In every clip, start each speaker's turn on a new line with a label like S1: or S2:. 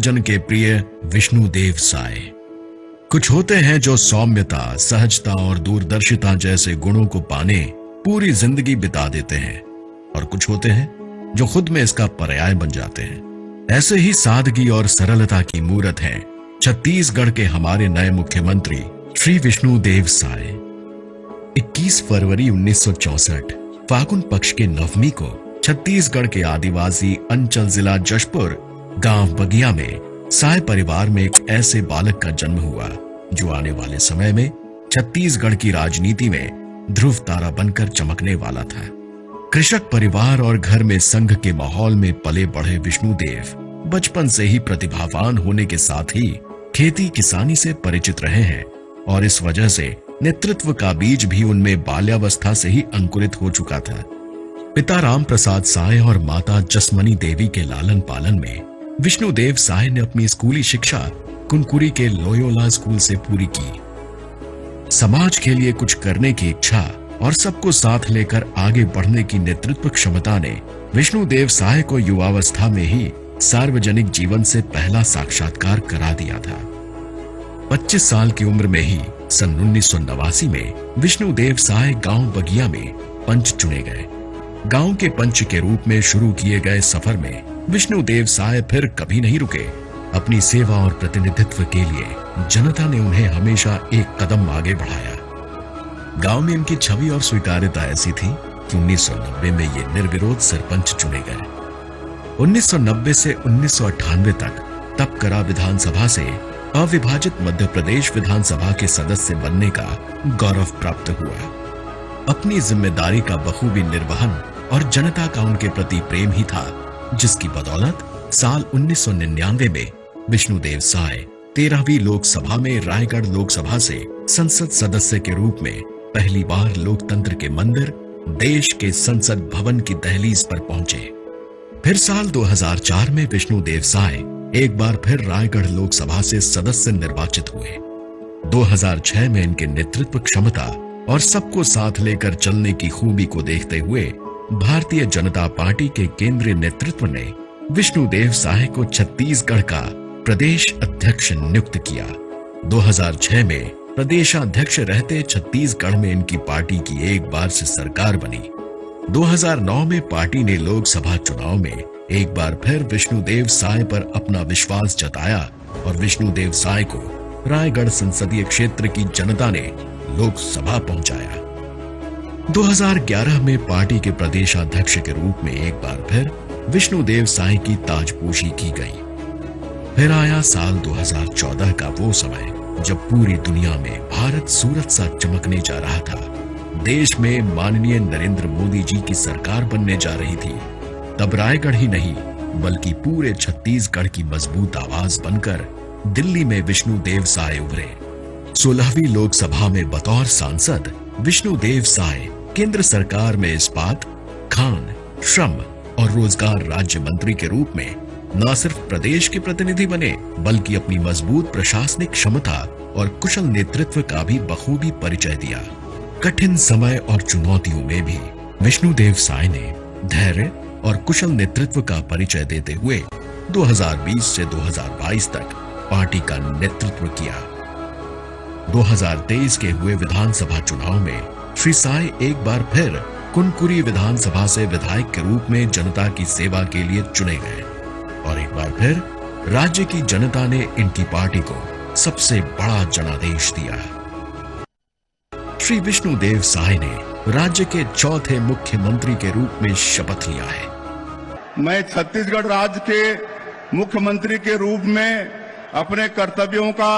S1: सर्वजन के प्रिय विष्णुदेव साय। कुछ होते हैं जो सौम्यता, सहजता और दूरदर्शिता जैसे गुणों को पाने पूरी जिंदगी बिता देते हैं, और कुछ होते हैं जो खुद में इसका पर्याय बन जाते हैं। ऐसे ही सादगी और सरलता की मूरत है छत्तीसगढ़ के हमारे नए मुख्यमंत्री श्री विष्णुदेव साय। 21 फरवरी 1964 फागुन पक्ष के नवमी को छत्तीसगढ़ के आदिवासी अंचल जिला जशपुर गांव बगिया में साय परिवार में एक ऐसे बालक का जन्म हुआ जो आने वाले समय में छत्तीसगढ़ की राजनीति में ध्रुव तारा बनकर चमकने वाला था। कृषक परिवार और घर में संघ के माहौल में पले बढ़े विष्णुदेव बचपन से ही प्रतिभावान होने के साथ ही खेती किसानी से परिचित रहे हैं, और इस वजह से नेतृत्व का बीज भी उनमें बाल्यावस्था से ही अंकुरित हो चुका था। पिता राम प्रसाद साय और माता जसमनी देवी के लालन पालन में विष्णुदेव साय ने अपनी स्कूली शिक्षा कुनकुरी के लोयोला स्कूल से पूरी की। समाज के लिए कुछ करने की इच्छा और सबको साथ लेकर आगे बढ़ने की नेतृत्व क्षमता ने विष्णुदेव साय को युवावस्था में ही सार्वजनिक जीवन से पहला साक्षात्कार करा दिया था। 25 साल की उम्र में ही सन 1989 में विष्णुदेव साय गांव बगिया में पंच चुने गए। गांव के पंच के रूप में शुरू किए गए सफर में विष्णुदेव साय फिर कभी नहीं रुके। अपनी सेवा और प्रतिनिधित्व के लिए जनता ने उन्हें हमेशा एक कदम आगे बढ़ाया। गांव में उनकी छवि और स्वीकार्यता ऐसी थी कि 1990 में ये निर्विरोध सरपंच चुने गए। 1990 से 1998 तक तपकरा विधानसभा से अविभाजित मध्य प्रदेश विधानसभा के सदस्य बनने का गौरव प्राप्त हुआ। अपनी जिम्मेदारी का बखूबी निर्वहन और जनता का उनके प्रति प्रेम ही था, जिसकी बदौलत साल 1999 में विष्णुदेव साय 13वीं लोकसभा में रायगढ़ लोकसभा से संसद सदस्य के रूप में पहली बार लोकतंत्र के मंदिर देश के संसद भवन की दहलीज पर पहुंचे। फिर साल 2004 में विष्णुदेव साय एक बार फिर रायगढ़ लोकसभा से सदस्य निर्वाचित हुए। 2006 में इनके नेतृत्व क्षमता और सबको साथ लेकर चलने की खूबी को देखते हुए भारतीय जनता पार्टी के केंद्रीय नेतृत्व ने विष्णुदेव साय को छत्तीसगढ़ का प्रदेश अध्यक्ष नियुक्त किया। 2006 में प्रदेशाध्यक्ष रहते छत्तीसगढ़ में इनकी पार्टी की एक बार से सरकार बनी। 2009 में पार्टी ने लोकसभा चुनाव में एक बार फिर विष्णुदेव साय पर अपना विश्वास जताया और विष्णुदेव साय को रायगढ़ संसदीय क्षेत्र की जनता ने लोकसभा पहुंचाया। 2011 में पार्टी के प्रदेशाध्यक्ष के रूप में एक बार फिर विष्णुदेव साय की ताजपोशी की गई। फिर आया साल 2014 का वो समय जब पूरी दुनिया में भारत सूरज सा चमकने जा रहा था। देश में माननीय नरेंद्र मोदी जी की सरकार बनने जा रही थी। तब रायगढ़ ही नहीं बल्कि पूरे छत्तीसगढ़ की मजबूत आवाज बनकर दिल्ली में विष्णुदेव साय उभरे। 16वीं लोकसभा में बतौर सांसद विष्णुदेव साय केंद्र सरकार में इस्पात, खान, श्रम और रोजगार राज्य मंत्री के रूप में न सिर्फ प्रदेश के प्रतिनिधि बने बल्कि अपनी मजबूत प्रशासनिक क्षमता और कुशल नेतृत्व का भी बखूबी परिचय दिया। कठिन समय और चुनौतियों में भी विष्णुदेव साय ने धैर्य और कुशल नेतृत्व का परिचय देते हुए 2020 से 2022 तक पार्टी का नेतृत्व किया। 2023 के हुए विधानसभा चुनाव में श्री साय एक बार फिर कुनकुरी विधानसभा से विधायक के रूप में जनता की सेवा के लिए चुने गए और एक बार फिर राज्य की जनता ने इनकी पार्टी को सबसे बड़ा जनादेश दिया। श्री विष्णुदेव साय ने राज्य के चौथे मुख्यमंत्री के रूप में शपथ लिया है।
S2: मैं छत्तीसगढ़ राज्य के मुख्यमंत्री के रूप में अपने कर्तव्यों का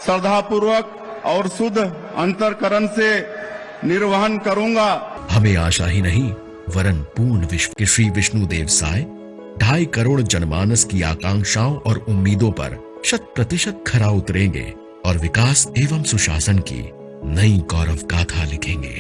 S2: श्रद्धापूर्वक और शुद्ध अंतःकरण से निर्वहन करूंगा।
S1: हमें आशा ही नहीं वरन पूर्ण विश्व के श्री विष्णुदेव साय 2.5 करोड़ जनमानस की आकांक्षाओं और उम्मीदों पर 100% खरा उतरेंगे और विकास एवं सुशासन की नई गौरव गाथा लिखेंगे।